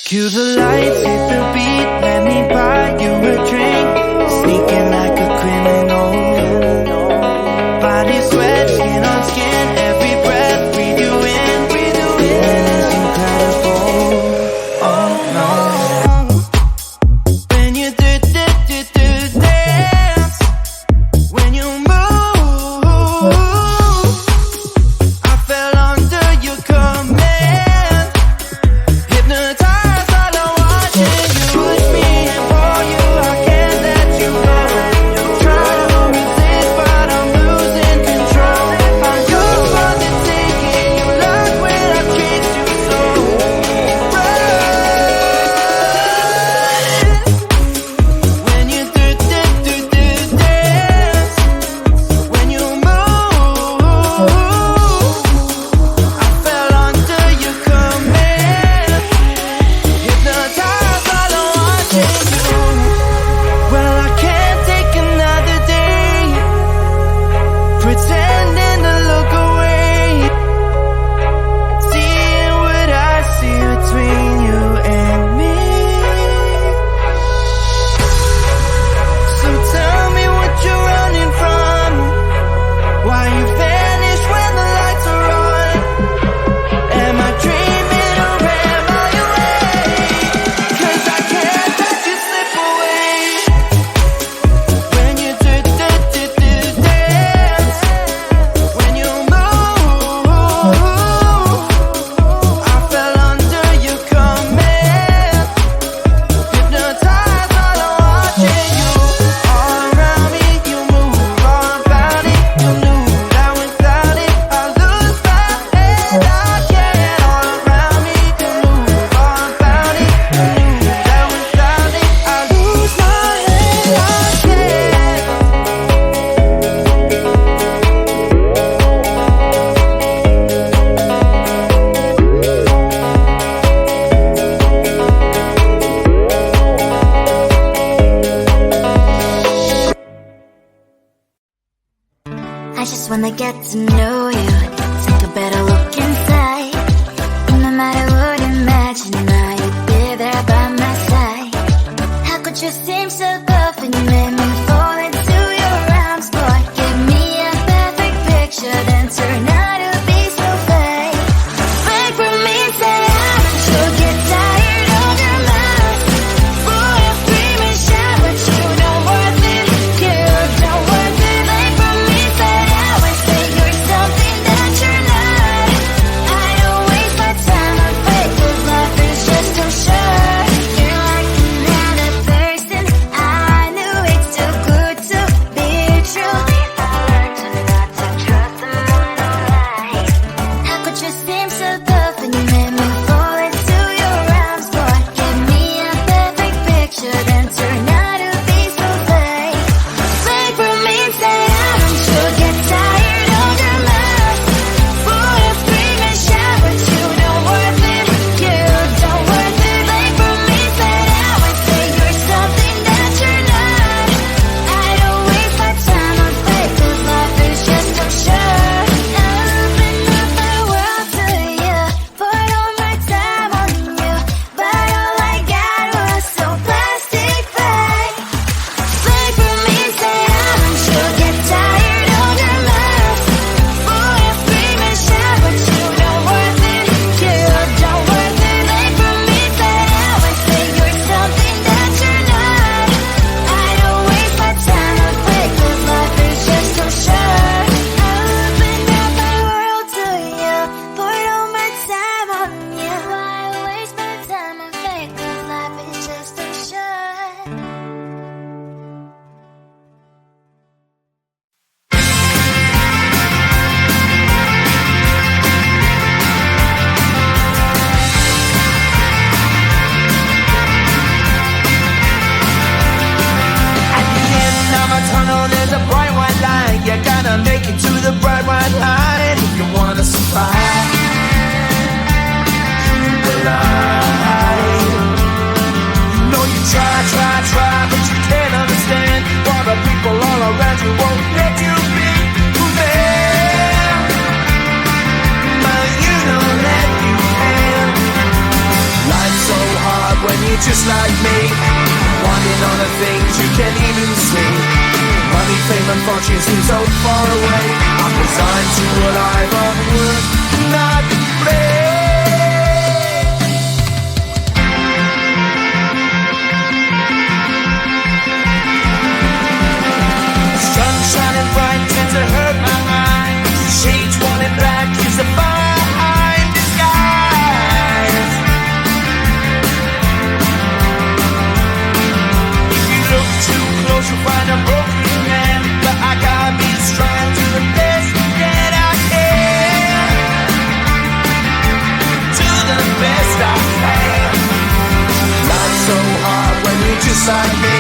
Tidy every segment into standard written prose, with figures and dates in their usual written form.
Cue the lights, hit the beat, let me buy you a drink. Sneaking like a criminal. Body sweat, skin on skin, every breath, breathe you in, feeling is incredible. Oh no. When you dance, when you move, I fell under your command. Hypnotized, all I'm watching you. Push me and pull you, I can't let you go. Try to resist, but I'm losing control. I'm yours for the taking, you love when I treat you so right. When you dance, when you move, I fell under your command. Hypnotized, all I'm watching you. Well, I can't take another day pretending to look away, seeing what I see between you and me. So tell me what you're running from, why you vanish when the lights are on. Am I dreaming or am I awake? 'Cause I can't let you slip away. When you dance, when you move, I fell under your command. Hypnotized, all I'm watching you. All around me, you move, all about it. You knew that without it, I lose my head. I can't. All around me, you move, all about it. You knew that without it, I lose my head. I can't. I just wanna get to know you, take a better look inside. No matter what, imagine now you'd be there by my side. How could you seem so tough when you made me fall into your arms, boy? Give me a perfect picture, then turn out to be so fake. Break from me, say I should get tired of your lies. Full of scream and shout, but you don't worth it. You don't worth it. Break from me, say I would say you're something that you're just like me, wanting all the things you can't even see. Money, fame and fortune seem so far away. I'm resigned to a life of work, not play. Sun shining bright tends to hurt my mind. Shades worn in black is the fine disguise. If you look too close you'll find a broken man, but I gotta be strong to the best that I can. To the best I can. Life's so hard when you're just like me,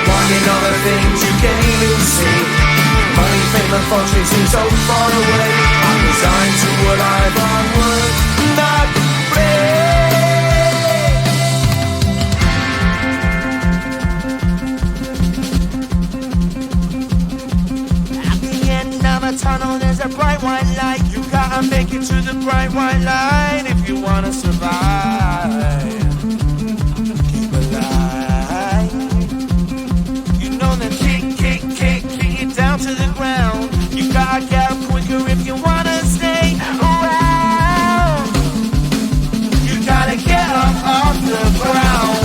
wanting all the things you can't even see. Money, fame and fortune seem so far away. I'm resigned to a life on work, not play. At the end of a tunnel there's a bright white light. You gotta make it to the bright white light if you wanna survive. Keep alive. You know that kick it down to the ground. You gotta get up quicker if you wanna stay around. You gotta get up off the ground.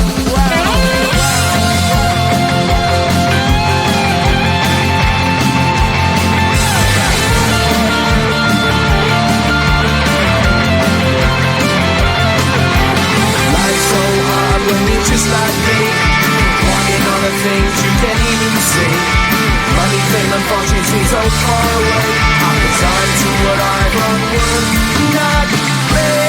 Life's so hard when you're just like me, wanting all the things you can't even see. Money, fame and fortune seem so far away. I'm resigned to what I've unworked, not play.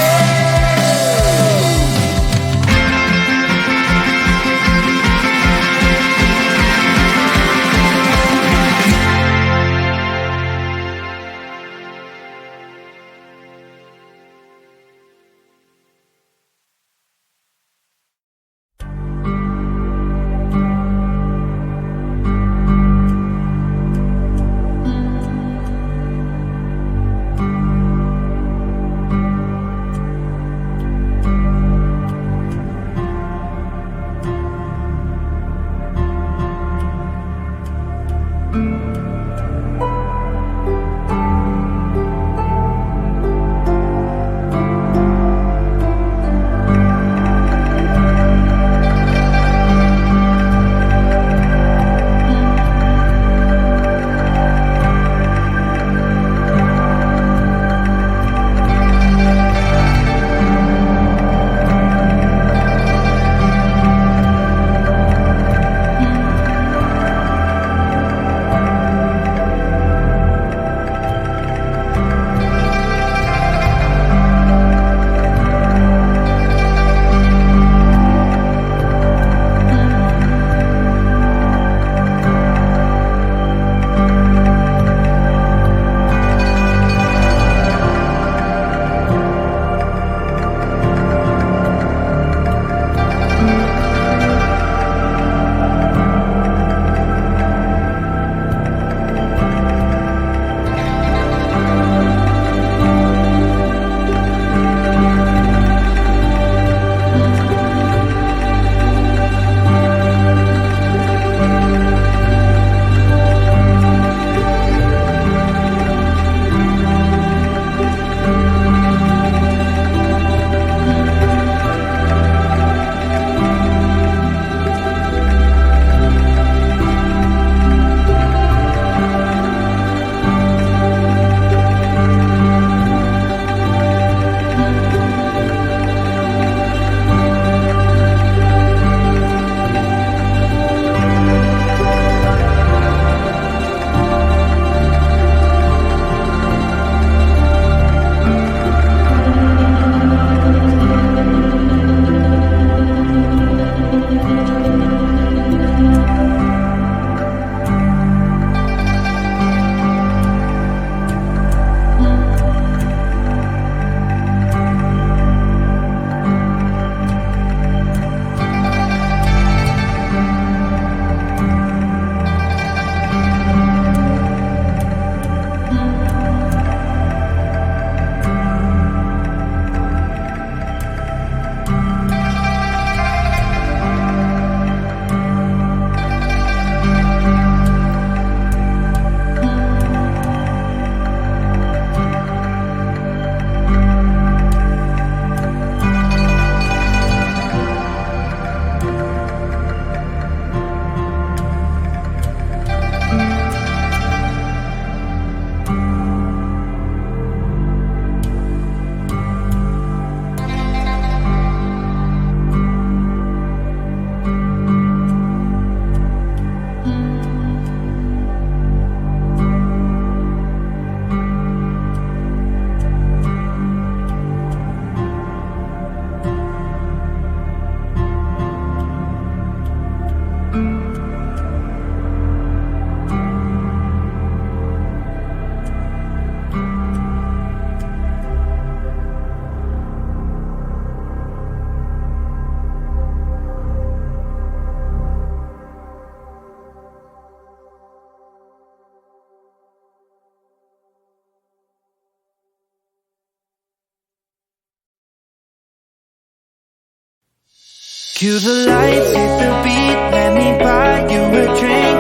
Cue the lights, hit the beat, let me buy you a drink.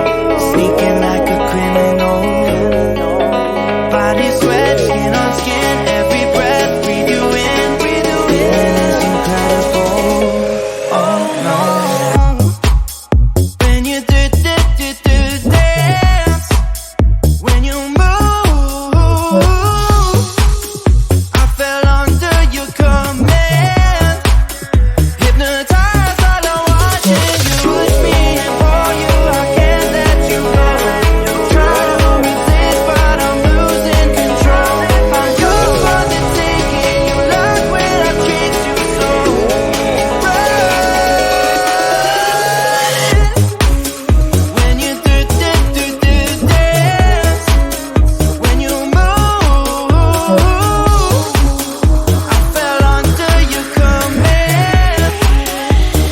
Sneaking like a criminal. Body sweat, skin on skin, every breath, breathe you in, feeling is incredible. Oh no. When you dance, when you move, I fell under your command. Hypnotized, all I'm watching you. Push me and pull you, I can't let you go. Try to resist, but I'm losing control. I'm yours for the taking. You love when I treat you so right. When you dance, when you move, I fell under your command.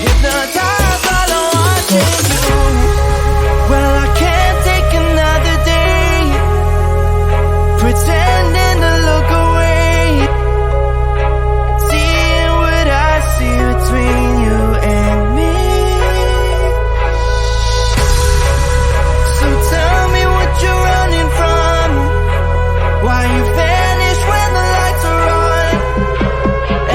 Hypnotized, all I'm watching you. Well, I can't take another day pretending to look away, seeing what I see between you and me. So tell me what you're running from, why you vanish when the lights are on.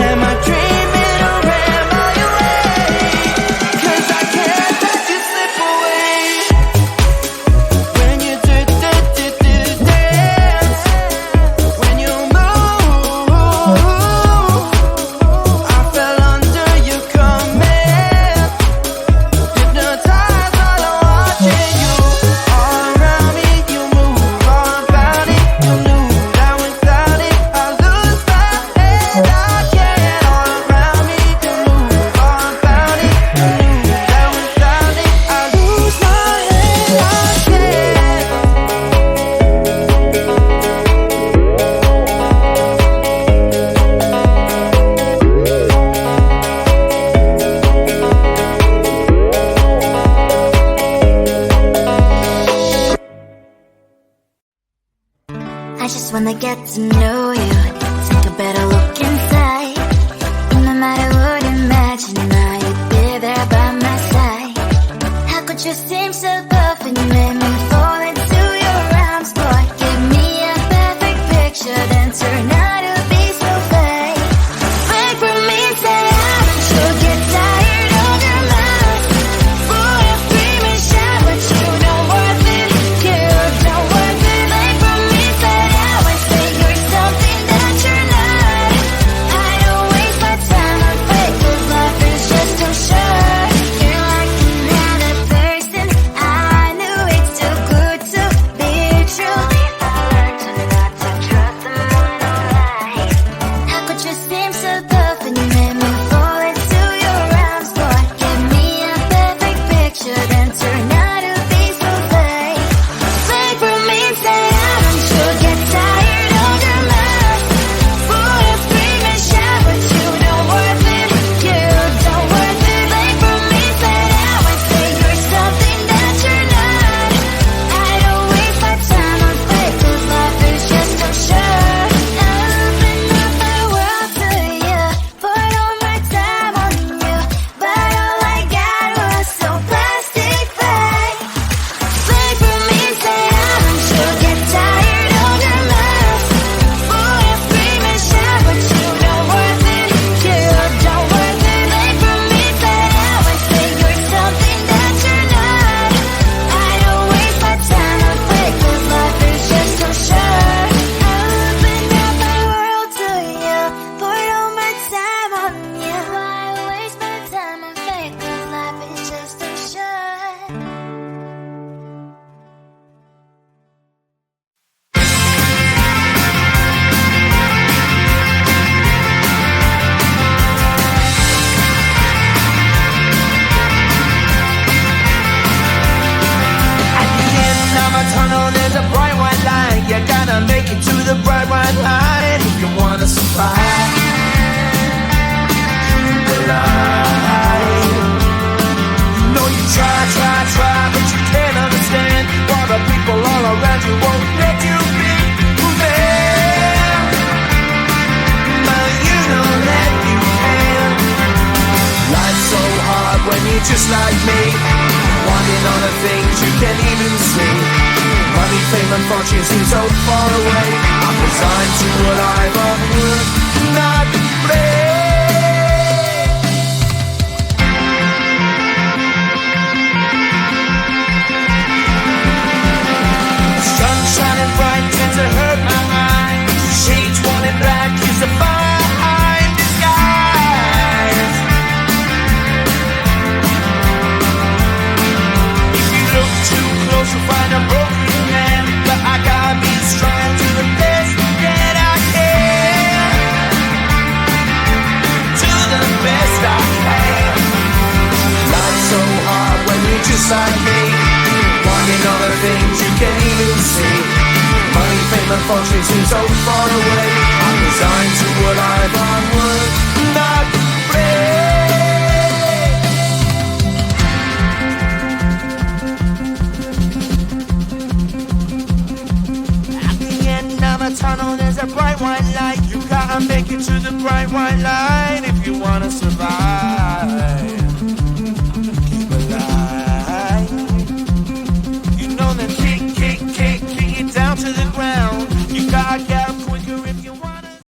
Am I dreaming or am I awake? 'Cause I can't let you slip away. When you dance, when you move, I fell under your command. Hypnotized, all I'm watching you. All around me, you move, all about it. You knew that without it, I lose my head. I can't. All around me, you move, all about it. You knew that without it, I lose my head. I can't. I just wanna get to know you, take a better look inside. No matter what, imagine now you'd be there by my side. How could you seem so tough when you made me fall into your arms? Boy, give me a perfect picture, then turn out to be so fake. Wait for me, say I should get tired of your lies. Boy, I'm screaming, shout, but you don't worth it. You don't worth it. Wait for me, say I would say you're something that you're not. I don't waste my time on fake, 'cause life is just too short. You're like another person when you're just like me, wanting all the things you can't even see. Money, fame and fortune seem so far away. I'm resigned to what I've unwould not play. Sun shining bright tends to hurt my mind. Shades worn in black is a fine disguise. If you look too close you'll find a broken man, but I gotta be strong to the best that I can. To the best I can. Life's so hard when you're just like me, wanting all the things you can't even see. Money, fame and fortune seem so far away. I'm resigned to what I've onward not play. At the end of a tunnel there's a bright white light. You gotta make it to the bright white light if you wanna survive.